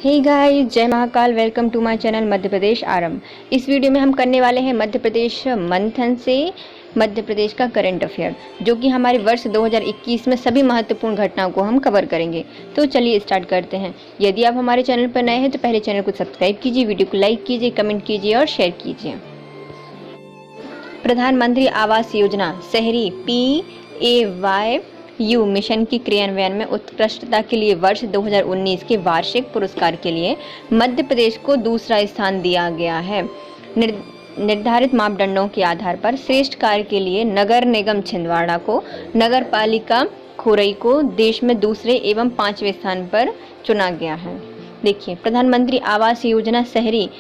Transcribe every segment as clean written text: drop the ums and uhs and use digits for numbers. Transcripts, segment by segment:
हे guys, जय Mahakal. Welcome to my channel Madhya Pradesh Aarambh. इस video में हम करने वाले हैं मध्य प्रदेश मंथन से मध्य प्रदेश का करंट अफेयर, जो कि हमारे वर्ष 2021 में सभी महत्वपूर्ण घटनाओं को हम कवर करेंगे। तो चलिए स्टार्ट करते हैं। यदि आप हमारे चैनल पर नए हैं तो पहले चैनल को सब्सक्राइब कीजिए, वीडियो को लाइक कीजिए, कमेंट कीजिए और शेयर कीजिए। प्रधानमंत्री आवास योजना शहरी PAYU मिशन की क्रियान्वयन में उत्कृष्टता के लिए वर्ष 2019 के वार्षिक पुरस्कार के लिए मध्य प्रदेश को दूसरा स्थान दिया गया है। निर्धारित मापदंडों के आधार पर श्रेष्ठ कार्य के लिए नगर निगम छिंदवाड़ा को, नगर पालिका खुरई को देश में दूसरे एवं 5वें स्थान पर चुना गया है। देखिए, प्रधानमंत्री आवास योजना शहरी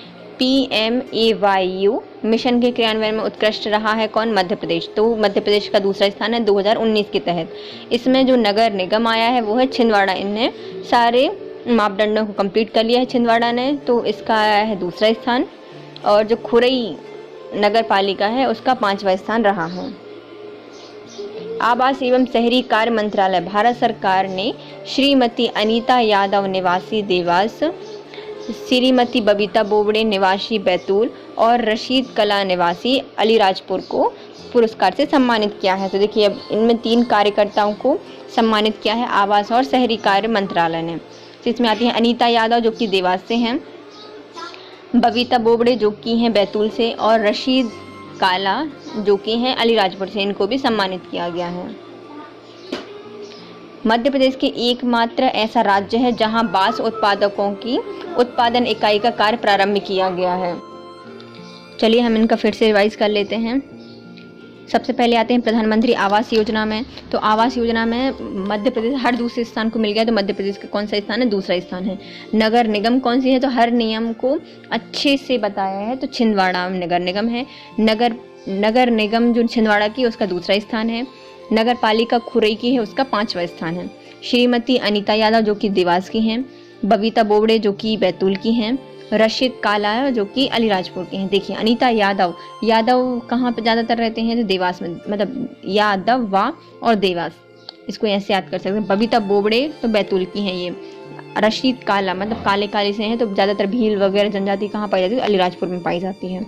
PMAYU मिशन के क्रियान्वयन में उत्कृष्ट रहा है कौन? मध्य प्रदेश। तो मध्य प्रदेश का दूसरा स्थान है 2019 के तहत। इसमें जो नगर निगम आया है वो है छिंदवाड़ा। इनने सारे मापदंडों को कंप्लीट कर लिया है छिंदवाड़ा ने, तो इसका आया है दूसरा स्थान। और जो खुरई नगर पालिका है उसका 5वां स्थान रहा है। आवास एवं शहरी कार्य मंत्रालय भारत सरकार ने श्रीमती अनीता यादव निवासी देवास, श्रीमती बबीता बोबड़े निवासी बैतूल और रशीद कला निवासी अलीराजपुर को पुरस्कार से सम्मानित किया है। तो देखिए, अब इनमें 3 कार्यकर्ताओं को सम्मानित किया है आवास और शहरी कार्य मंत्रालय ने। इसमें आती हैं अनीता यादव जो कि देवास से हैं, बबीता बोबड़े जो कि हैं बैतूल से, और रशीद काला जो कि हैं अलीराजपुर से। इनको भी सम्मानित किया गया है। मध्य प्रदेश के एकमात्र ऐसा राज्य है जहां बांस उत्पादकों की उत्पादन इकाई का कार्य प्रारंभ किया गया है। चलिए हम इनका फिर से रिवाइज कर लेते हैं। सबसे पहले आते हैं प्रधानमंत्री आवास योजना में। तो आवास योजना में मध्य प्रदेश हर दूसरे स्थान को मिल गया। तो मध्य प्रदेश का कौन सा स्थान है? दूसरा स्थान है। नगर निगम कौन सी है? तो हर नियम को अच्छे से बताया है, तो छिंदवाड़ा नगर निगम है। नगर निगम जो छिंदवाड़ा की उसका दूसरा स्थान है। नगर पालिका खुरई की है, उसका 5वां स्थान है। श्रीमती अनीता यादव जो कि देवास की हैं, बबीता बोबड़े जो कि बैतूल की हैं, रशीद काला जो कि अलीराजपुर के हैं। देखिए, अनीता यादव कहाँ पे ज़्यादातर रहते हैं? तो देवास में, मतलब यादव वा और देवास, इसको ऐसे याद कर सकते हैं। बबीता बोबड़े तो बैतूल की हैं ये। रशीद काला मतलब काले से हैं, तो ज़्यादातर भील वगैरह जनजाति कहाँ पाई जाती है? अलीराजपुर में पाई जाती है।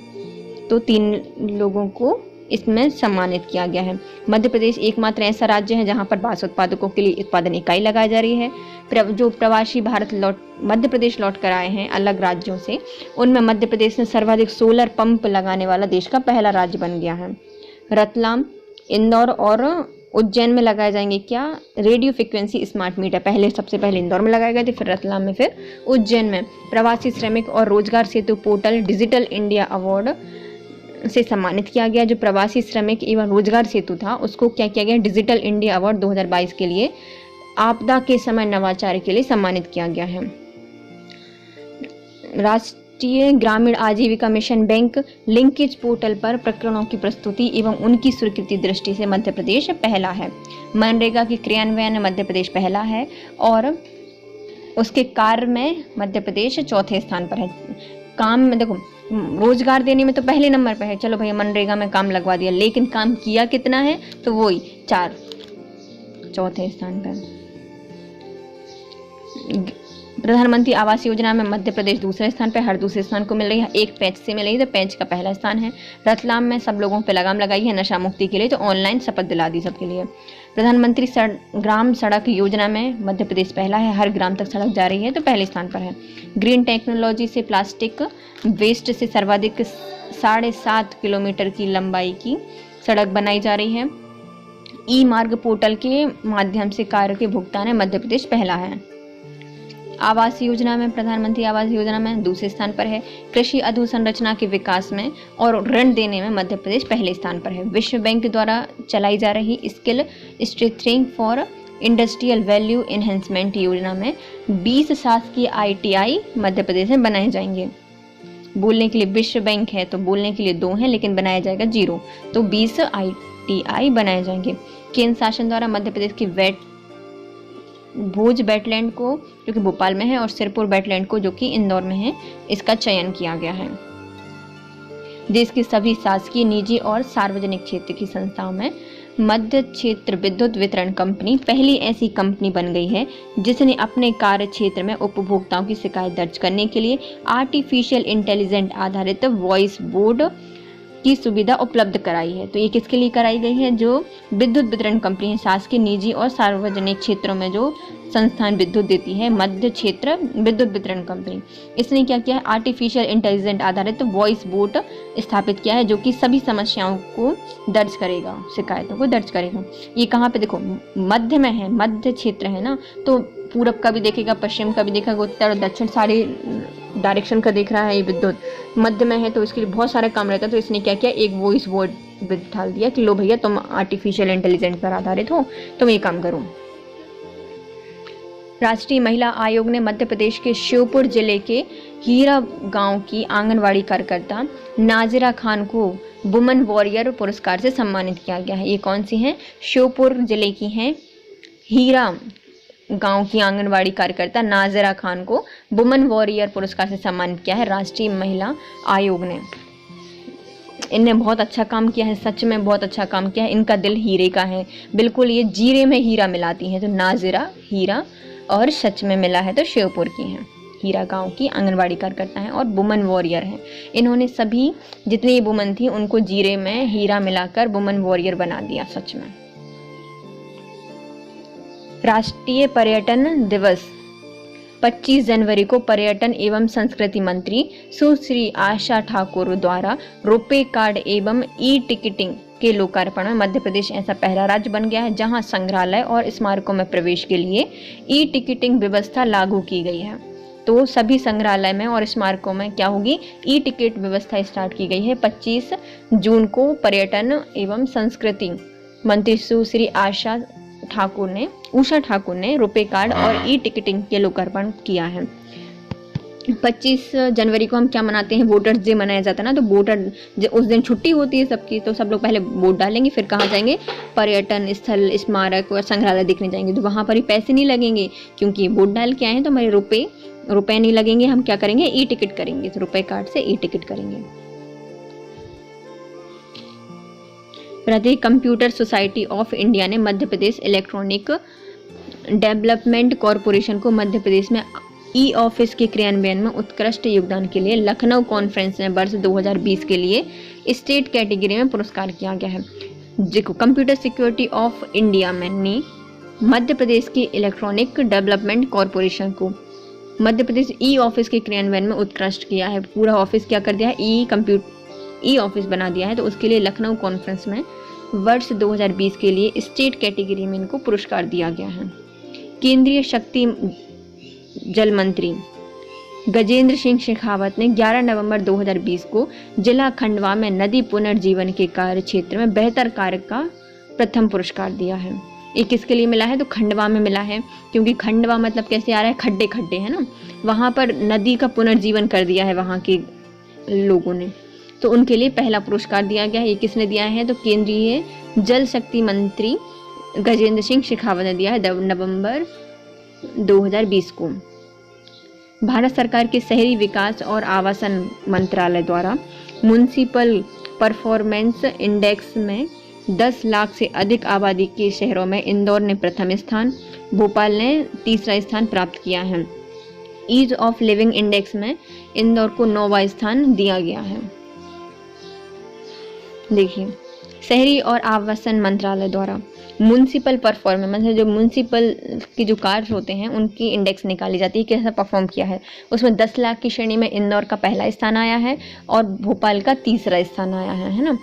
तो 3 लोगों को इसमें सम्मानित किया गया है। मध्य प्रदेश एकमात्र ऐसा राज्य है जहां पर बांस उत्पादकों के लिए उत्पादन इकाई लगाई जा रही है। जो प्रवासी मध्य प्रदेश लौट कर आए हैं अलग राज्यों से, उनमें मध्य प्रदेश ने सर्वाधिक सोलर पंप लगाने वाला देश का पहला राज्य बन गया है। रतलाम, इंदौर और उज्जैन में लगाए जाएंगे क्या? Radio frequency smart meter. सबसे पहले इंदौर में लगाए गए थे, फिर रतलाम में, फिर उज्जैन में। प्रवासी श्रमिक और रोजगार सेतु पोर्टल डिजिटल इंडिया अवार्ड से सम्मानित किया गया। जो प्रवासी श्रमिक एवं रोजगार सेतु था उसको क्या किया गया? डिजिटल इंडिया अवार्ड 2022 के लिए आपदा के समय नवाचार के लिए सम्मानित किया गया है। राष्ट्रीय ग्रामीण आजीविका मिशन बैंक लिंकेज पोर्टल पर प्रकरणों की प्रस्तुति एवं उनकी स्वीकृति दृष्टि से मध्य प्रदेश पहला है। मनरेगा के क्रियान्वयन में मध्य प्रदेश पहला है और उसके कार्य में मध्य प्रदेश 4थे स्थान पर है। काम में देखो, रोजगार देने में तो पहले नंबर पर है। चलो भैया, मनरेगा में काम लगवा दिया, लेकिन काम किया कितना है? तो वही 4, 4थे स्थान पर। प्रधानमंत्री आवास योजना में मध्य प्रदेश दूसरे स्थान पर, हर दूसरे स्थान को मिल रही है। एक पैंच से मिल रही है, तो पैंच का पहला स्थान है। रतलाम में सब लोगों पे लगाम लगाई है नशा मुक्ति के लिए, तो ऑनलाइन शपथ दिला दी सबके लिए। प्रधानमंत्री ग्राम सड़क योजना में मध्य प्रदेश पहला है, हर ग्राम तक सड़क जा रही है, तो पहले स्थान पर है। ग्रीन टेक्नोलॉजी से प्लास्टिक वेस्ट से सर्वाधिक 7.5 किलोमीटर की लंबाई की सड़क बनाई जा रही है। ई मार्ग पोर्टल के माध्यम से कार्य के भुगतान है, मध्य प्रदेश पहला है। आवास योजना में, प्रधानमंत्री आवास योजना में दूसरे स्थान पर है। कृषि अधोसंरचना के विकास में और ऋण देने में मध्य प्रदेश पहले स्थान पर है। विश्व बैंक द्वारा चलाई जा रही skill strengthening for industrial value enhancement योजना में 20 शासकीय ITI मध्य प्रदेश में बनाए जाएंगे। बोलने के लिए विश्व बैंक है, तो बोलने के लिए 2 हैं, लेकिन बनाया जाएगा 0, तो 20 ITI बनाए जाएंगे। केंद्र शासन द्वारा मध्य प्रदेश की भोज वेटलैंड को जो कि भोपाल में है और सिरपुर वेटलैंड को जो कि इंदौर में है, इसका चयन किया गया है। देश की सभी शासकीय, निजी और सार्वजनिक क्षेत्र की संस्थाओं में मध्य क्षेत्र विद्युत वितरण कंपनी पहली ऐसी कंपनी बन गई है जिसने अपने कार्य क्षेत्र में उपभोक्ताओं की शिकायत दर्ज करने के लिए आर्टिफिशियल इंटेलिजेंस आधारित वॉइस बोर्ड की सुविधा उपलब्ध कराई है। तो ये किसके लिए कराई गई है? जो विद्युत वितरण कंपनी है, शासकीय, निजी और सार्वजनिक क्षेत्रों में जो संस्थान विद्युत देती है, मध्य क्षेत्र विद्युत वितरण कंपनी, इसने क्या किया है? आर्टिफिशियल इंटेलिजेंस आधारित वॉइस बोर्ड स्थापित किया है जो कि सभी समस्याओं को दर्ज करेगा, शिकायतों को दर्ज करेगा। ये कहाँ पे? देखो मध्य में है, मध्य क्षेत्र है ना, तो पूरब का भी देखेगा, पश्चिम का भी देखेगा, उत्तर और दक्षिण सारे डायरेक्शन का देख रहा है। ये विद्युत मध्य में है तो इसके लिए बहुत सारा काम रहता है। तो इसने क्या किया? एक वॉइस बोर्ड बिठा दिया कि लो भैया तुम आर्टिफिशियल इंटेलिजेंस पर आधारित हो, तुम ये काम करो। राष्ट्रीय महिला आयोग ने मध्य प्रदेश के श्योपुर जिले के हीरा गांव की आंगनवाड़ी कार्यकर्ता नाजिरा खान को वुमन वॉरियर पुरस्कार से सम्मानित किया गया है। ये कौन सी हैं? श्योपुर जिले की हैं, हीरा गांव की आंगनवाड़ी कार्यकर्ता नाजिरा खान को वुमन वॉरियर पुरस्कार से सम्मानित किया है राष्ट्रीय महिला आयोग ने। इनने बहुत अच्छा काम किया है, सच में बहुत अच्छा काम किया है। इनका दिल हीरे का है, बिल्कुल ये जीरे में हीरा मिलाती हैं। तो नाजिरा हीरा और सच में मिला है तो श्योपुर की हैं, हीरा गांव की आंगनवाड़ी कार्यकर्ता हैं और वुमन वॉरियर हैं। इन्होंने सभी जितनी ये वुमन थी उनको जीरे में हीरा मिलाकर वुमन वॉरियर बना दिया, सच में। राष्ट्रीय पर्यटन दिवस 25 जनवरी को पर्यटन एवं संस्कृति मंत्री सुश्री आशा ठाकुर द्वारा रुपे कार्ड एवं ई टिकटिंग के लोकार्पण में मध्य प्रदेश ऐसा पहला राज्य बन गया है जहां संग्रहालय और स्मारकों में प्रवेश के लिए ई टिकटिंग व्यवस्था लागू की गई है। तो सभी संग्रहालय में और स्मारकों में क्या होगी? ई टिकट व्यवस्था स्टार्ट की गई है। 25 जून को पर्यटन एवं संस्कृति मंत्री सुश्री उषा ठाकुर ने रुपे कार्ड और ई टिकटिंग के लोकार्पण किया है। 25 जनवरी को हम क्या मनाते हैं? वोटर्स डे मनाया जाता है ना। तो वोटर उस दिन छुट्टी होती है सबकी, तो सब लोग पहले वोट डालेंगे, फिर कहाँ जाएंगे? पर्यटन स्थल, स्मारक और संग्रहालय देखने जाएंगे। तो वहाँ पर ही पैसे नहीं लगेंगे क्योंकि वोट डाल के आए हैं, तो हमारे रुपए नहीं लगेंगे। हम क्या करेंगे? ई टिकट करेंगे, तो रुपए कार्ड से ई टिकट करेंगे। भारतीय कंप्यूटर सोसाइटी ऑफ इंडिया ने Madhya Pradesh electronic development corporation को मध्य प्रदेश में ई ऑफिस के क्रियान्वयन में उत्कृष्ट योगदान के लिए लखनऊ कॉन्फ्रेंस में वर्ष 2020 के लिए स्टेट कैटेगरी में पुरस्कार किया गया है। जिसको कंप्यूटर सिक्योरिटी ऑफ इंडिया ने मध्य प्रदेश की इलेक्ट्रॉनिक डेवलपमेंट कॉरपोरेशन को मध्य प्रदेश ई ऑफिस के क्रियान्वयन में उत्कृष्ट किया है। पूरा ऑफिस क्या कर दिया है? ई ऑफिस बना दिया है। तो उसके लिए लखनऊ कॉन्फ्रेंस में वर्ष 2020 के लिए स्टेट कैटेगरी में इनको पुरस्कार दिया गया है। केंद्रीय शक्ति जल मंत्री गजेंद्र सिंह शेखावत ने 11 नवंबर 2020 को जिला खंडवा में नदी पुनर्जीवन के कार्य क्षेत्र में बेहतर कार्य का प्रथम पुरस्कार दिया है। ये किसके लिए मिला है? तो खंडवा में मिला है, क्योंकि खंडवा मतलब कैसे आ रहा है? खड्डे खड्डे है ना, वहाँ पर नदी का पुनर्जीवन कर दिया है वहाँ के लोगों ने, तो उनके लिए पहला पुरस्कार दिया गया है। ये किसने दिया है? तो केंद्रीय जल शक्ति मंत्री गजेंद्र सिंह शेखावत ने दिया है नवंबर 2020 को। भारत सरकार के शहरी विकास और आवासन मंत्रालय द्वारा म्युनिसिपल परफॉर्मेंस इंडेक्स में 10 लाख से अधिक आबादी के शहरों में इंदौर ने प्रथम स्थान, भोपाल ने तीसरा स्थान प्राप्त किया है। ईज ऑफ लिविंग इंडेक्स में इंदौर को 9वां स्थान दिया गया है। देखिए, शहरी और आवासन मंत्रालय द्वारा म्युनिसिपल परफॉर्मेंस मतलब जो म्युनिसिपल के जो कार्य होते हैं उनकी इंडेक्स निकाली जाती है, कैसा परफॉर्म किया है। उसमें 10 लाख की श्रेणी में इंदौर का पहला स्थान आया है और भोपाल का तीसरा स्थान आया है ना।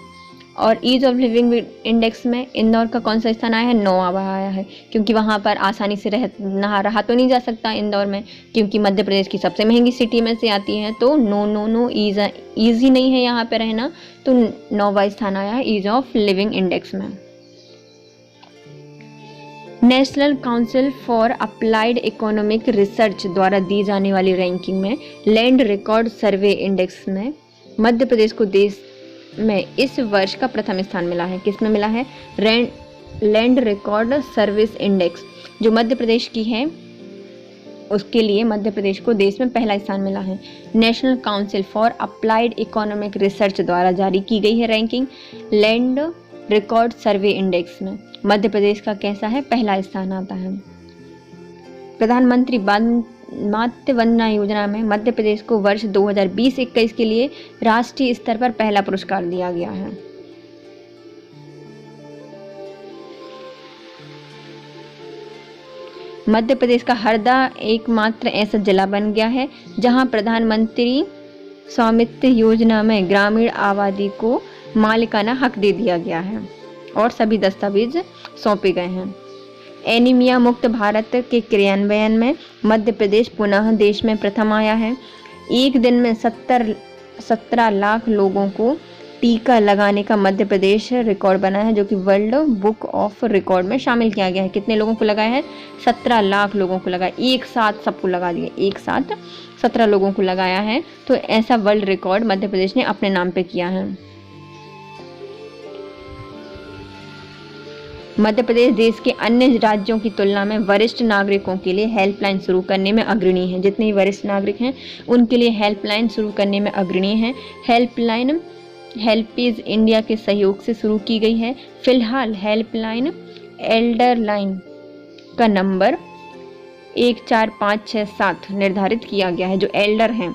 और ईज ऑफ लिविंग इंडेक्स में इंदौर का कौन सा स्थान आया है? 9वां आया है, क्योंकि वहाँ पर आसानी से रहा तो नहीं जा सकता इंदौर में, क्योंकि मध्य प्रदेश की सबसे महंगी सिटी में से आती है। तो नो ईजी नहीं है यहाँ पे रहना, तो 9वां स्थान आया है ईज ऑफ लिविंग इंडेक्स में। National council for applied economic research द्वारा दी जाने वाली रैंकिंग में लैंड रिकॉर्ड सर्वे इंडेक्स में मध्य प्रदेश को देश में इस वर्ष का प्रथम स्थान मिला है। किस में मिला है? लैंड रिकॉर्ड सर्विस इंडेक्स जो मध्य प्रदेश की है, उसके लिए मध्य प्रदेश को देश में पहला स्थान मिला है। National council for applied economic research द्वारा जारी की गई है रैंकिंग लैंड रिकॉर्ड सर्वे इंडेक्स में मध्य प्रदेश का कैसा है, पहला स्थान आता है। प्रधानमंत्री मातृ वंदना योजना में मध्य प्रदेश को वर्ष 2020-21 के लिए राष्ट्रीय स्तर पर पहला पुरस्कार दिया गया है। मध्य प्रदेश का हरदा एकमात्र ऐसा जिला बन गया है जहां प्रधानमंत्री स्वामित्व योजना में ग्रामीण आबादी को मालिकाना हक दे दिया गया है और सभी दस्तावेज सौंपे गए हैं। एनीमिया मुक्त भारत के क्रियान्वयन में मध्य प्रदेश पुनः देश में प्रथम आया है। एक दिन में 17 लाख लोगों को टीका लगाने का मध्य प्रदेश रिकॉर्ड बना है, जो कि वर्ल्ड बुक ऑफ रिकॉर्ड में शामिल किया गया है। कितने लोगों को लगाया है, 17 लाख लोगों को लगाया, एक साथ सबको लगा दिया, एक साथ 17 लोगों को लगाया है। तो ऐसा वर्ल्ड रिकॉर्ड मध्य प्रदेश ने अपने नाम पे किया है। मध्य प्रदेश देश के अन्य राज्यों की तुलना में वरिष्ठ नागरिकों के लिए हेल्पलाइन शुरू करने में अग्रणी है। जितने वरिष्ठ नागरिक हैं उनके लिए हेल्पलाइन शुरू करने में अग्रणी है। हेल्पलाइन हेल्पेज इंडिया के सहयोग से शुरू की गई है। फिलहाल हेल्पलाइन एल्डर लाइन का नंबर 14567 निर्धारित किया गया है। जो एल्डर हैं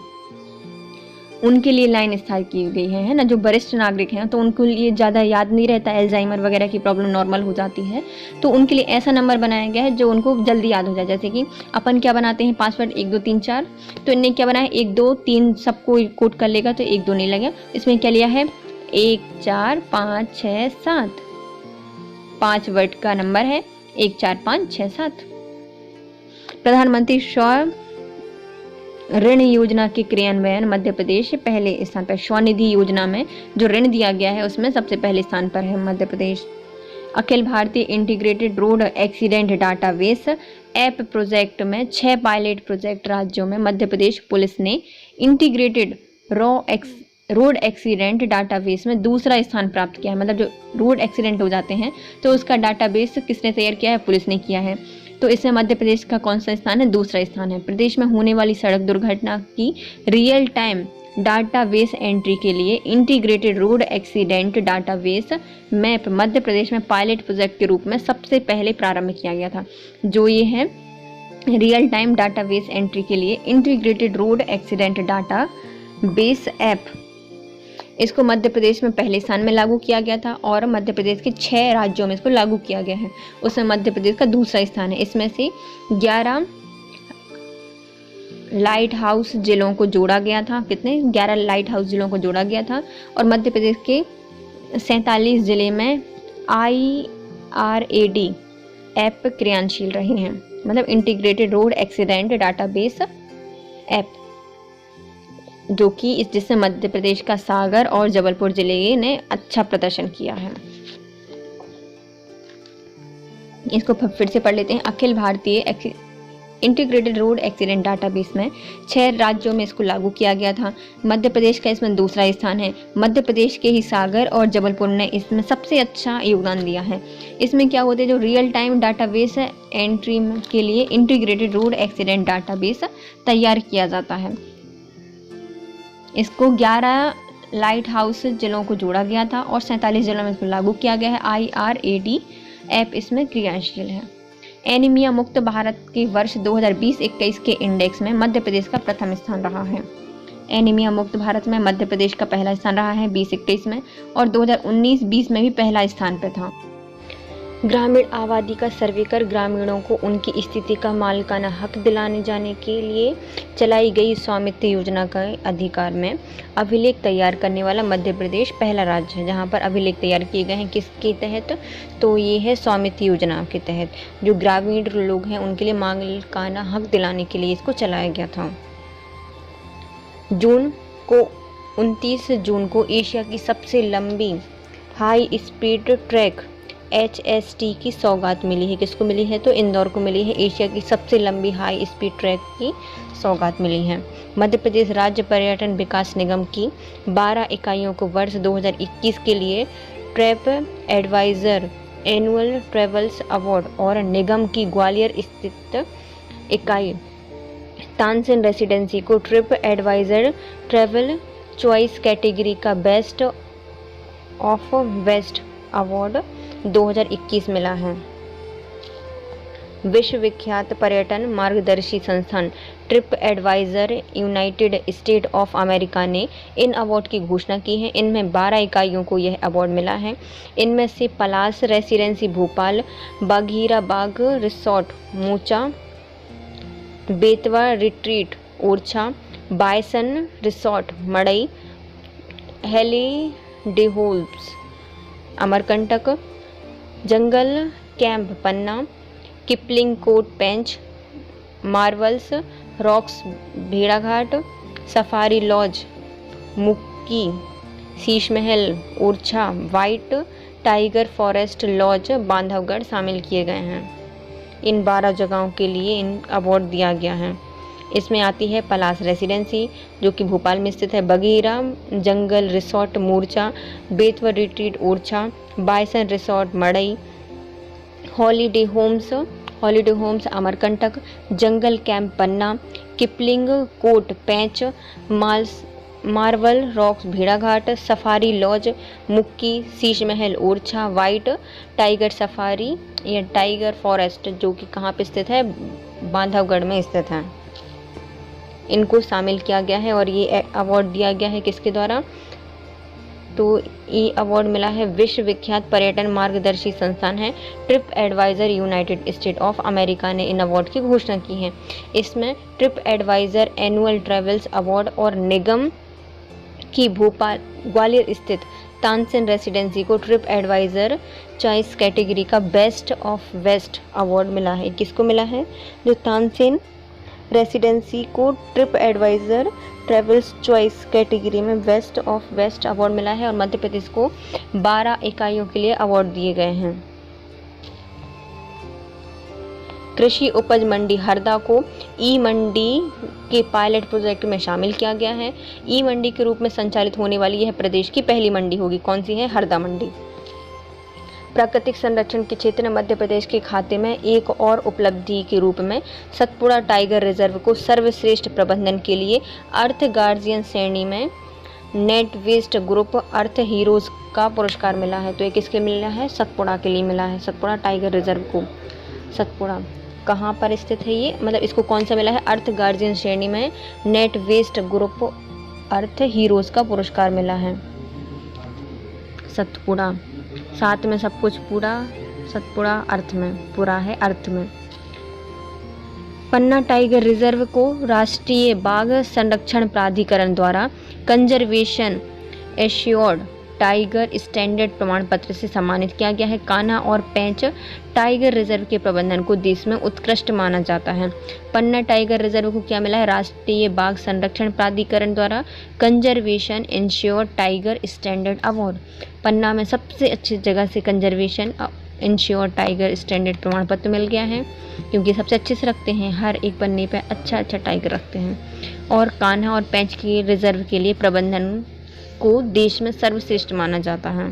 उनके लिए लाइन स्थापित की गई है ना। जो वरिष्ठ नागरिक हैं तो उनको लिए ज़्यादा याद नहीं रहता, एल्जाइमर वगैरह की प्रॉब्लम नॉर्मल हो जाती है, तो उनके लिए ऐसा नंबर बनाया गया है जो उनको जल्दी याद हो जाए। जैसे कि अपन क्या बनाते हैं, पासवर्ड 1 2 3 4, तो इनने क्या बनाया 1 2 3 सबको कोड कर लेगा तो 1 2 नहीं लगेगा। इसमें क्या लिया है 1 4 5 6 7, 5 वर्ड का नंबर है 1 4 5 6 7। प्रधानमंत्री स्व ऋण योजना के क्रियान्वयन मध्य प्रदेश पहले स्थान पर। स्वनिधि योजना में जो ऋण दिया गया है उसमें सबसे पहले स्थान पर है Madhya Pradesh. Akhil Bharatiya integrated road accident database app project में 6 पायलट प्रोजेक्ट राज्यों में मध्य प्रदेश पुलिस ने इंटीग्रेटेड रोड एक्सीडेंट डाटाबेस में दूसरा स्थान प्राप्त किया है। मतलब जो रोड एक्सीडेंट हो जाते हैं तो उसका डाटाबेस किसने तैयार किया है, पुलिस ने किया है। तो इसमें मध्य प्रदेश का कौन सा स्थान है, दूसरा स्थान है। प्रदेश में होने वाली सड़क दुर्घटना की रियल टाइम डाटाबेस एंट्री के लिए integrated road accident database map Madhya Pradesh में पायलट प्रोजेक्ट के रूप में सबसे पहले प्रारंभ किया गया था। जो ये है रियल टाइम डाटाबेस एंट्री के लिए integrated road accident database app, इसको मध्य प्रदेश में पहले स्थान में लागू किया गया था और मध्य प्रदेश के 6 राज्यों में इसको लागू किया गया है। उसमें मध्य प्रदेश का दूसरा स्थान है। इसमें से 11 लाइट हाउस जिलों को जोड़ा गया था। कितने, 11 लाइट हाउस जिलों को जोड़ा गया था और मध्य प्रदेश के 47 जिले में IRAD ऐप क्रियाशील रहे हैं। मतलब integrated road accident database app, जो कि जिससे मध्य प्रदेश का सागर और जबलपुर जिले ने अच्छा प्रदर्शन किया है। इसको फिर से पढ़ लेते हैं। Akhil Bharatiya integrated road accident database में 6 राज्यों में इसको लागू किया गया था। मध्य प्रदेश का इसमें दूसरा स्थान है। मध्य प्रदेश के ही सागर और जबलपुर ने इसमें सबसे अच्छा योगदान दिया है। इसमें क्या होते हैं, जो रियल टाइम डाटाबेस एंट्री के लिए इंटीग्रेटेड रोड एक्सीडेंट डाटाबेस तैयार किया जाता है। इसको 11 लाइट हाउस जिलों को जोड़ा गया था और 47 जिलों में इसको लागू किया गया है। IRAD ऐप इसमें क्रियाशील है। एनीमिया मुक्त भारत के वर्ष 2020-21 के इंडेक्स में मध्य प्रदेश का प्रथम स्थान रहा है। एनीमिया मुक्त भारत में मध्य प्रदेश का पहला स्थान रहा है 2021 में और 2019-20 में भी पहला स्थान पर था। ग्रामीण आबादी का सर्वे कर ग्रामीणों को उनकी स्थिति का मालिकाना हक दिलाने जाने के लिए चलाई गई स्वामित्व योजना के अधिकार में अभिलेख तैयार करने वाला मध्य प्रदेश पहला राज्य है जहां पर अभिलेख तैयार किए गए हैं। किसके तहत, तो ये है स्वामित्व योजना के तहत। जो ग्रामीण लोग हैं उनके लिए मालिकाना हक दिलाने के लिए इसको चलाया गया था। 29 जून को एशिया की सबसे लंबी हाई स्पीड ट्रैक HST की सौगात मिली है। किसको मिली है, तो इंदौर को मिली है। एशिया की सबसे लंबी हाई स्पीड ट्रैक की सौगात मिली है। मध्य प्रदेश राज्य पर्यटन विकास निगम की 12 इकाइयों को वर्ष 2021 के लिए TripAdvisor annual travels award और निगम की ग्वालियर स्थित इकाई तानसेन रेसिडेंसी को TripAdvisor travel choice category का बेस्ट ऑफ बेस्ट अवार्ड 2021 मिला है। विश्व विख्यात पर्यटन मार्गदर्शी संस्थान TripAdvisor United State of America ने इन अवार्ड की घोषणा की है। इनमें 12 इकाइयों को यह अवार्ड मिला है। इनमें से Palash residency Bhopal, Baghira Bagh resort Moocha, Betwa retreat Orchha, bison resort Madai, holiday homes Amarkantak, jungle camp Panna, Kipling court Pench, marvels rocks भेड़ाघाट, safari lodge Mukki, Sheesh Mahal Orchha, white tiger forest lodge Bandhavgarh शामिल किए गए हैं। इन 12 जगहों के लिए इन अवार्ड दिया गया है। इसमें आती है पलास रेसिडेंसी जो कि भोपाल में स्थित है, Bagheera jungle resort Murchha, Betwa retreat Orchha, bison resort Madai, holiday homes Amarkantak, jungle camp Panna, Kipling court Pench, marvel rocks भेड़ाघाट, safari lodge Mukki, Sheesh Mahal Orchha, white tiger safari या टाइगर फॉरेस्ट जो कि कहाँ पे स्थित है, बांधवगढ़ में स्थित है। इनको शामिल किया गया है और ये अवार्ड दिया गया है किसके द्वारा, तो ये अवार्ड मिला है विश्व विख्यात पर्यटन मार्गदर्शी संस्थान है TripAdvisor United State of America ने इन अवार्ड की घोषणा की है। इसमें TripAdvisor annual travels award और निगम की भोपाल ग्वालियर स्थित तानसेन रेसिडेंसी को ट्रिप एडवाइज़र चॉइस कैटेगरी का बेस्ट ऑफ वेस्ट अवार्ड मिला है। किसको मिला है, जो तानसेन रेसिडेंसी को TripAdvisor travels choice category में बेस्ट ऑफ वेस्ट अवार्ड मिला है। और मध्य प्रदेश को 12 इकाइयों के लिए अवार्ड दिए गए हैं। कृषि उपज मंडी हरदा को ई मंडी के पायलट प्रोजेक्ट में शामिल किया गया है। ई मंडी के रूप में संचालित होने वाली यह प्रदेश की पहली मंडी होगी। कौन सी है, हरदा मंडी। प्राकृतिक संरक्षण के क्षेत्र में मध्य प्रदेश के खाते में एक और उपलब्धि के रूप में सतपुड़ा टाइगर रिजर्व को सर्वश्रेष्ठ प्रबंधन के लिए अर्थ गार्जियन श्रेणी में नेट वेस्ट ग्रुप अर्थ हीरोज का पुरस्कार मिला है। तो ये किसके मिला है, सतपुड़ा के लिए मिला है, सतपुड़ा टाइगर रिजर्व को। सतपुड़ा कहाँ पर स्थित है ये, मतलब इसको कौन सा मिला है, अर्थ गार्जियन श्रेणी में नेट वेस्ट ग्रुप अर्थ हीरोज का पुरस्कार मिला है। सतपुड़ा साथ में सब कुछ पूरा, सतपुड़ा अर्थ में पूरा है, अर्थ में। पन्ना टाइगर रिजर्व को राष्ट्रीय बाघ संरक्षण प्राधिकरण द्वारा कंजर्वेशन एश्योर्ड टाइगर स्टैंडर्ड प्रमाण पत्र से सम्मानित किया गया है। कान्हा और पेंच टाइगर रिजर्व के प्रबंधन को देश में उत्कृष्ट माना जाता है। पन्ना टाइगर रिजर्व को क्या मिला है, राष्ट्रीय बाघ संरक्षण प्राधिकरण द्वारा conservation insured tiger standard award. Panna में सबसे अच्छी जगह से कंजर्वेशन इंश्योर्ड टाइगर स्टैंडर्ड प्रमाण पत्र मिल गया है, क्योंकि सबसे अच्छे से रखते हैं, हर एक पन्ने पे अच्छा टाइगर रखते हैं। और कान्हा और पेंच के रिजर्व के लिए प्रबंधन को देश में सर्वश्रेष्ठ माना जाता है।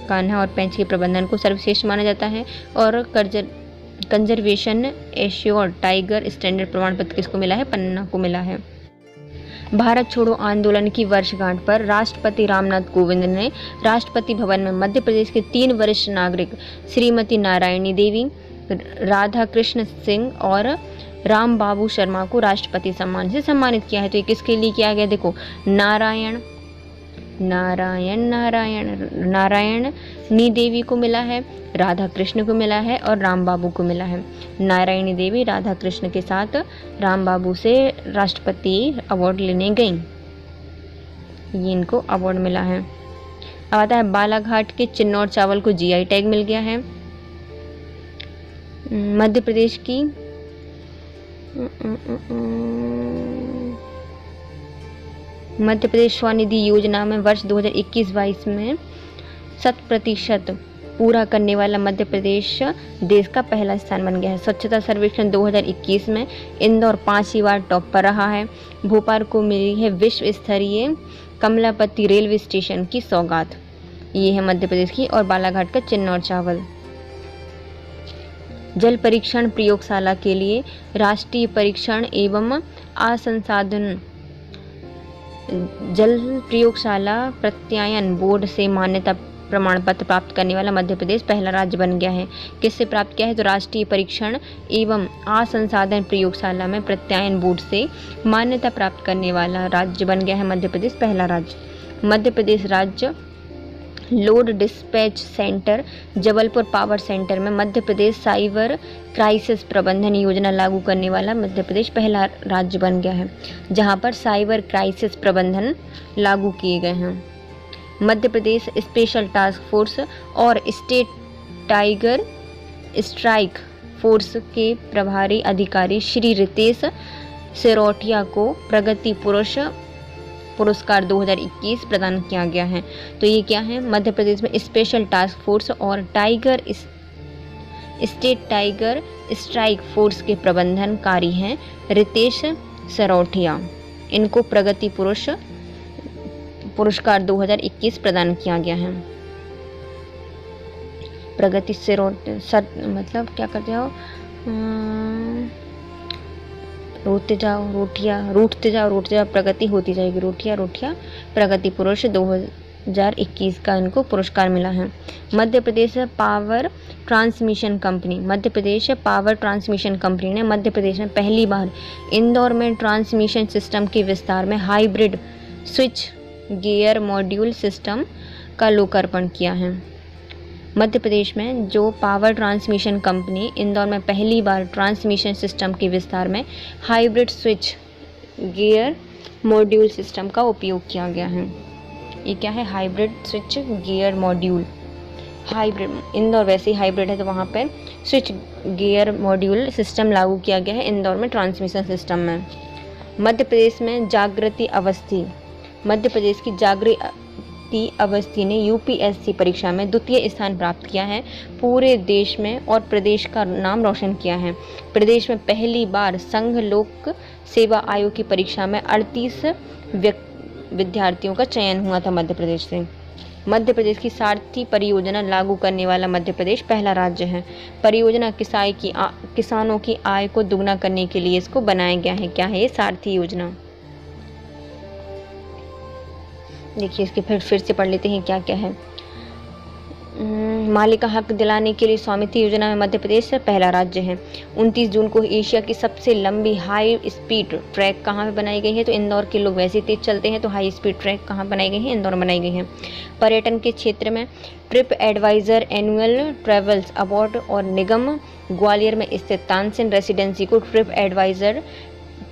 कान्हा और पेंच के प्रबंधन को सर्वश्रेष्ठ माना जाता है। और कंजर्वेशन एश्योर्ड टाइगर स्टैंडर्ड प्रमाण पत्र किसको मिला है, पन्ना को मिला है। भारत छोड़ो आंदोलन की वर्षगांठ पर राष्ट्रपति रामनाथ कोविंद ने राष्ट्रपति भवन में मध्य प्रदेश के 3 वरिष्ठ नागरिक श्रीमती नारायणी देवी, राधा कृष्ण सिंह और राम बाबू शर्मा को राष्ट्रपति सम्मान से सम्मानित किया है। तो ये किसके लिए किया गया, देखो, नारायणी देवी को मिला है, राधा कृष्ण को मिला है और राम बाबू को मिला है। नारायणी देवी राधा कृष्ण के साथ राम बाबू से राष्ट्रपति अवार्ड लेने गईं, ये इनको अवार्ड मिला है। अब आता है बालाघाट के चिन्नौर चावल को जीआई टैग मिल गया है। मध्य प्रदेश की मध्य प्रदेश स्वनिधि योजना में वर्ष 2021-22 में 100% पूरा करने वाला मध्य प्रदेश देश का पहला स्थान बन गया है। स्वच्छता सर्वेक्षण 2021 में इंदौर 5वीं बार टॉप पर रहा है। भोपाल को मिली है विश्व स्तरीय कमलापति रेलवे स्टेशन की सौगात, ये है मध्य प्रदेश की। और बालाघाट का चिन्नौर चावल। जल परीक्षण प्रयोगशाला के लिए राष्ट्रीय परीक्षण एवं आसंसाधन जल प्रयोगशाला प्रत्यायन बोर्ड से मान्यता प्रमाण पत्र प्राप्त करने वाला मध्य प्रदेश पहला राज्य बन गया है। किससे प्राप्त किया है? तो राष्ट्रीय परीक्षण एवं आसंसाधन प्रयोगशाला में प्रत्यायन बोर्ड से मान्यता प्राप्त करने वाला राज्य बन गया है मध्य प्रदेश पहला राज्य। मध्य प्रदेश राज्य load dispatch centre Jabalpur power centre में मध्य प्रदेश साइबर क्राइसिस प्रबंधन योजना लागू करने वाला मध्य प्रदेश पहला राज्य बन गया है, जहां पर साइबर क्राइसिस प्रबंधन लागू किए गए हैं। Madhya Pradesh special task force और स्टेट टाइगर स्ट्राइक फोर्स के प्रभारी अधिकारी श्री रितेश सिरोठिया को प्रगति पुरुष पुरस्कार 2021 प्रदान किया गया है। तो ये क्या है? मध्य प्रदेश में स्पेशल टास्क फोर्स और स्टेट टाइगर स्ट्राइक फोर्स के प्रबंधनकारी हैं रितेश सिरोठिया। इनको प्रगति पुरुष पुरस्कार 2021 प्रदान किया गया है। प्रगति मतलब क्या करते हो? रोते जाओ रोटियाँ, रूठते जाओ रोटियाँ, प्रगति होती जाएगी, रोटियाँ प्रगति पुरुष 2021 का इनको पुरस्कार मिला है। Madhya Pradesh power transmission company ने मध्य प्रदेश में पहली बार इंदौर में ट्रांसमिशन सिस्टम के विस्तार में hybrid switch gear module system का लोकार्पण किया है। मध्य प्रदेश में जो पावर ट्रांसमिशन कंपनी इंदौर में पहली बार ट्रांसमिशन सिस्टम के विस्तार में hybrid switch gear module system का उपयोग किया गया है। ये क्या है? Hybrid switch gear module. Hybrid, Indore वैसे ही हाइब्रिड है तो वहाँ पर स्विच गियर मॉड्यूल सिस्टम लागू किया गया है इंदौर में ट्रांसमिशन सिस्टम में। मध्य प्रदेश में जागृति अवस्थी, मध्य प्रदेश की जागृति अवस्थी ने यूपीएससी परीक्षा में द्वितीय स्थान प्राप्त किया है पूरे देश में और प्रदेश का नाम रोशन किया है। प्रदेश में पहली बार संघ लोक सेवा आयोग की परीक्षा में 38 विद्यार्थियों का चयन हुआ था मध्य प्रदेश से। मध्य प्रदेश की सारथी परियोजना लागू करने वाला मध्य प्रदेश पहला राज्य है। परियोजना किसानों की आय को दुगना करने के लिए इसको बनाया गया है। क्या है ये? सारथी योजना। देखिए इसके फिर से पढ़ लेते हैं क्या क्या है। मालिका हक दिलाने के लिए स्वामित्व योजना में मध्य प्रदेश पहला राज्य है। 29 जून को एशिया की सबसे लंबी हाई स्पीड ट्रैक कहाँ पे बनाई गई है? तो इंदौर के लोग वैसे तेज चलते हैं तो हाई स्पीड ट्रैक कहाँ बनाई गई है? इंदौर बनाई गई है। पर्यटन के क्षेत्र में TripAdvisor annual travels award और निगम ग्वालियर में स्थित तानसेन रेसिडेंसी को TripAdvisor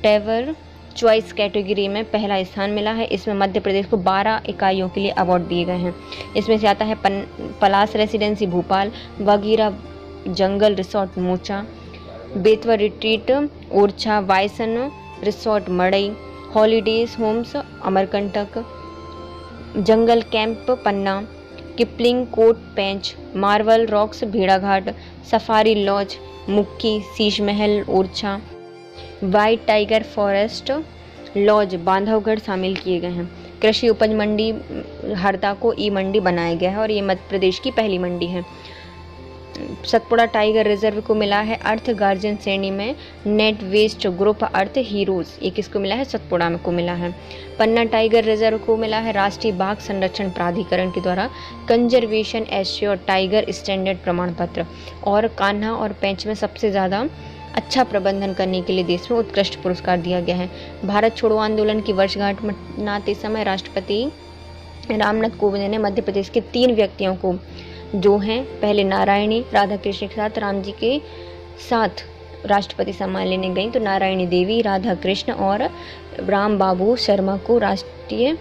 travel choice category में पहला स्थान मिला है। इसमें मध्य प्रदेश को 12 इकाइयों के लिए अवार्ड दिए गए हैं। इसमें से आता है Palash residency Bhopal, Baghira jungle resort Mocha, Betwa retreat Orchha, bison resort Madai, holidays homes Amarkantak, jungle camp Panna, Kipling court Pench, marvel rocks भेड़ाघाट, safari lodge Mukki, Sheesh Mahal Orchha, white tiger forest lodge Bandhavgarh शामिल किए गए हैं। कृषि उपज मंडी हरदा को ई मंडी बनाया गया है और ये मध्य प्रदेश की पहली मंडी है। सतपुड़ा टाइगर रिजर्व को मिला है अर्थ गार्जियन श्रेणी में नेट वेस्ट ग्रुप अर्थ हीरोज, ये किसको मिला है? सतपुड़ा में को मिला है। पन्ना टाइगर रिजर्व को मिला है राष्ट्रीय बाघ संरक्षण प्राधिकरण के द्वारा कंजर्वेशन एश्योर टाइगर स्टैंडर्ड प्रमाण पत्र। और कान्हा और पेंच में सबसे ज़्यादा अच्छा प्रबंधन करने के लिए देश में उत्कृष्ट पुरस्कार दिया गया है। भारत छोड़ो आंदोलन की वर्षगांठ मनाते समय राष्ट्रपति रामनाथ कोविंद ने मध्य प्रदेश के 3 व्यक्तियों को, जो हैं पहले नारायणी राधा कृष्ण के साथ राम जी के साथ राष्ट्रपति सम्मान लेने गई, तो नारायणी देवी, राधा कृष्ण और राम बाबू शर्मा को राष्ट्रीय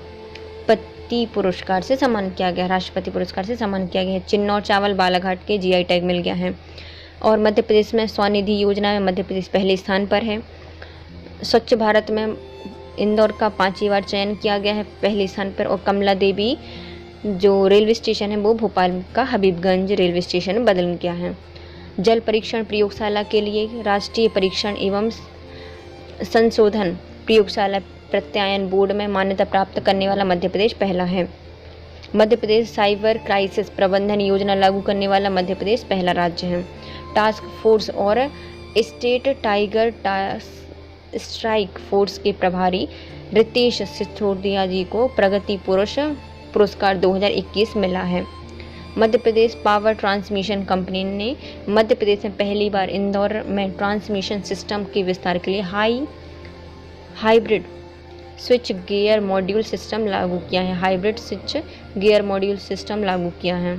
पति पुरस्कार से सम्मान किया गया, राष्ट्रपति पुरस्कार से सम्मान किया गया है। चिन्नौर चावल बालाघाट के जीआई टैग मिल गया है। और मध्य प्रदेश में स्वनिधि योजना में मध्य प्रदेश पहले स्थान पर है। स्वच्छ भारत में इंदौर का 5वीं बार चयन किया गया है पहले स्थान पर। और कमला देवी जो रेलवे स्टेशन है वो भोपाल का हबीबगंज रेलवे स्टेशन बदल गया है। जल परीक्षण प्रयोगशाला के लिए राष्ट्रीय परीक्षण एवं संशोधन प्रयोगशाला प्रत्यायन बोर्ड में मान्यता प्राप्त करने वाला मध्य प्रदेश पहला है। मध्य प्रदेश साइबर क्राइसिस प्रबंधन योजना लागू करने वाला मध्य प्रदेश पहला राज्य है। टास्क फोर्स और स्टेट टाइगर स्ट्राइक फोर्स के प्रभारी रितेश सिसोदिया जी को प्रगति पुरुष पुरस्कार 2021 मिला है। Madhya Pradesh power transmission company ने मध्य प्रदेश में पहली बार इंदौर में ट्रांसमिशन सिस्टम के विस्तार के लिए hybrid switch gear module system लागू किया है। Hybrid switch gear module system लागू किया है।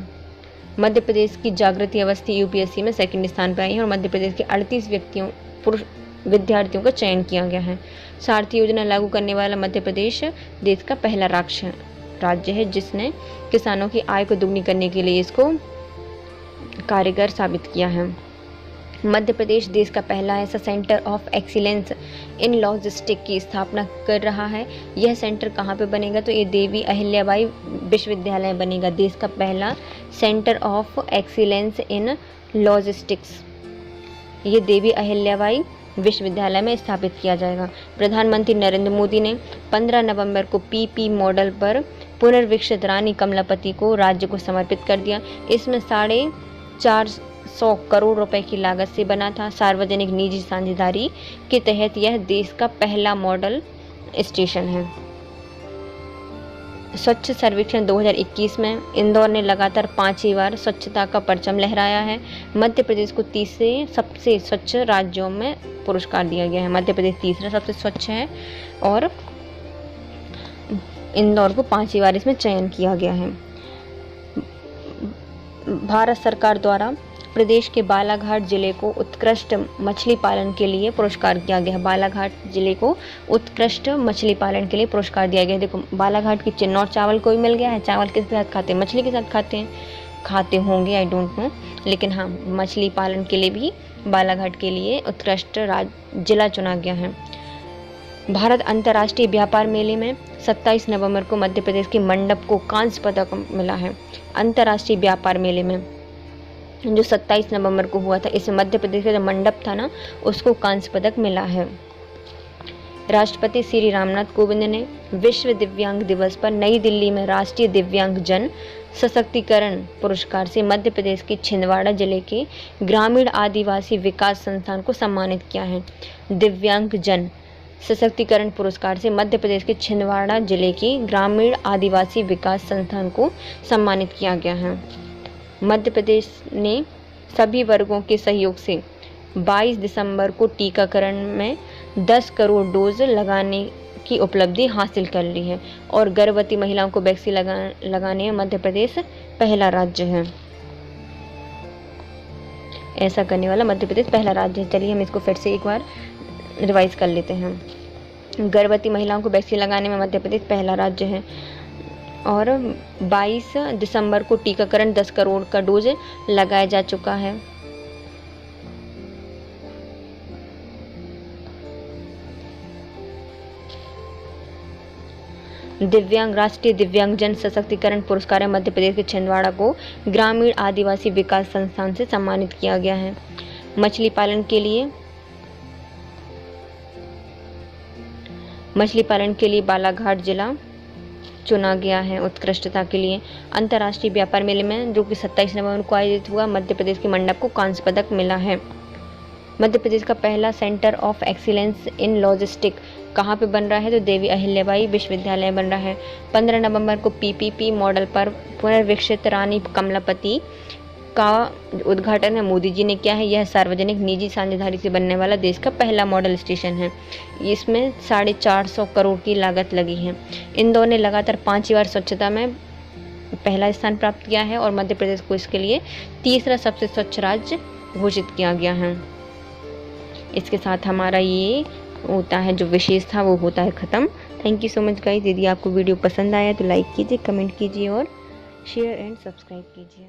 मध्य प्रदेश की जागृति अवस्थी यूपीएससी में सेकंड स्थान पर आई है और मध्य प्रदेश के 38 विद्यार्थियों का चयन किया गया है। सारथी योजना लागू करने वाला मध्य प्रदेश देश का पहला राज्य है जिसने किसानों की आय को दुगनी करने के लिए इसको कारगर साबित किया है। मध्य प्रदेश देश का पहला ऐसा centre of excellence in logistic की स्थापना कर रहा है। यह सेंटर कहाँ पे बनेगा? तो ये देवी अहिल्याबाई विश्वविद्यालय बनेगा। देश का पहला centre of excellence in logistics ये देवी अहिल्याबाई विश्वविद्यालय में स्थापित किया जाएगा। प्रधानमंत्री नरेंद्र मोदी ने 15 नवंबर को पीपी मॉडल पर पुनर्विकसित रानी कमलापति को राज्य को समर्पित कर दिया। इसमें 450 करोड़ रुपए की लागत से बना था। सार्वजनिक निजी साझेदारी के तहत यह देश का पहला मॉडल स्टेशन है। स्वच्छ सर्वेक्षण 2021 में इंदौर ने लगातार 5वीं बार स्वच्छता का परचम लहराया है। मध्य प्रदेश को तीसरे सबसे स्वच्छ राज्यों में पुरस्कार दिया गया है। मध्य प्रदेश तीसरा सबसे स्वच्छ है और इंदौर को 5वीं बार इसमें चयन किया गया है। भारत सरकार द्वारा प्रदेश के बालाघाट जिले को उत्कृष्ट मछली पालन के लिए पुरस्कार किया गया है। बालाघाट जिले को उत्कृष्ट मछली पालन के लिए पुरस्कार दिया गया है। देखो बालाघाट की चिन्नौर चावल को भी मिल गया है। चावल किसके साथ खाते हैं? मछली के साथ खाते होंगे, आई डोंट नो, लेकिन हाँ मछली पालन के लिए भी बालाघाट के लिए उत्कृष्ट जिला चुना गया है। भारत अंतर्राष्ट्रीय व्यापार मेले में 27 नवंबर को मध्य प्रदेश के मंडप को कांस्य पदक मिला है। अंतर्राष्ट्रीय व्यापार मेले में जो 27 नवंबर को हुआ था, इसमें मध्य प्रदेश का जो मंडप था ना उसको कांस्य पदक मिला है। राष्ट्रपति श्री रामनाथ कोविंद ने विश्व दिव्यांग दिवस पर नई दिल्ली में राष्ट्रीय दिव्यांग जन सशक्तिकरण पुरस्कार से मध्य प्रदेश के छिंदवाड़ा जिले के ग्रामीण आदिवासी विकास संस्थान को सम्मानित किया है। दिव्यांग जन सशक्तिकरण पुरस्कार से मध्य प्रदेश के छिंदवाड़ा जिले के ग्रामीण आदिवासी विकास संस्थान को सम्मानित किया गया है। मध्य प्रदेश ने सभी वर्गों के सहयोग से 22 दिसंबर को टीकाकरण में 10 करोड़ डोज लगाने की उपलब्धि हासिल कर ली है और गर्भवती महिलाओं को वैक्सीन लगाने में मध्य प्रदेश पहला राज्य है। ऐसा करने वाला मध्य प्रदेश पहला राज्य है। चलिए हम इसको फिर से एक बार रिवाइज कर लेते हैं। गर्भवती महिलाओं को वैक्सीन लगाने में मध्य प्रदेश पहला राज्य है और 22 दिसंबर को टीकाकरण 10 करोड़ का डोज लगाया जा चुका है। राष्ट्रीय दिव्यांग जन सशक्तिकरण पुरस्कार मध्य प्रदेश के छिंदवाड़ा को ग्रामीण आदिवासी विकास संस्थान से सम्मानित किया गया है। मछली पालन के लिए बालाघाट जिला चुना गया है उत्कृष्टता के लिए। अंतर्राष्ट्रीय व्यापार मेले में जो कि 27 नवंबर को आयोजित हुआ, मध्य प्रदेश के मंडप को कांस्य पदक मिला है। मध्य प्रदेश का पहला centre of excellence in logistic कहाँ पे बन रहा है? तो देवी अहिल्याबाई विश्वविद्यालय बन रहा है। 15 नवंबर को पीपीपी मॉडल पर पुनर्विकसित रानी कमलापति का उद्घाटन है मोदी जी ने किया है। यह सार्वजनिक निजी साझेदारी से बनने वाला देश का पहला मॉडल स्टेशन है। इसमें 450 करोड़ की लागत लगी है। इंदौर ने लगातार 5वीं बार स्वच्छता में पहला स्थान प्राप्त किया है और मध्य प्रदेश को इसके लिए तीसरा सबसे स्वच्छ राज्य घोषित किया गया है। इसके साथ हमारा ये होता है जो विशेष था वो होता है ख़त्म। Thank you so much guys. यदि आपको वीडियो पसंद आया तो लाइक कीजिए, कमेंट कीजिए और शेयर एंड सब्सक्राइब कीजिए।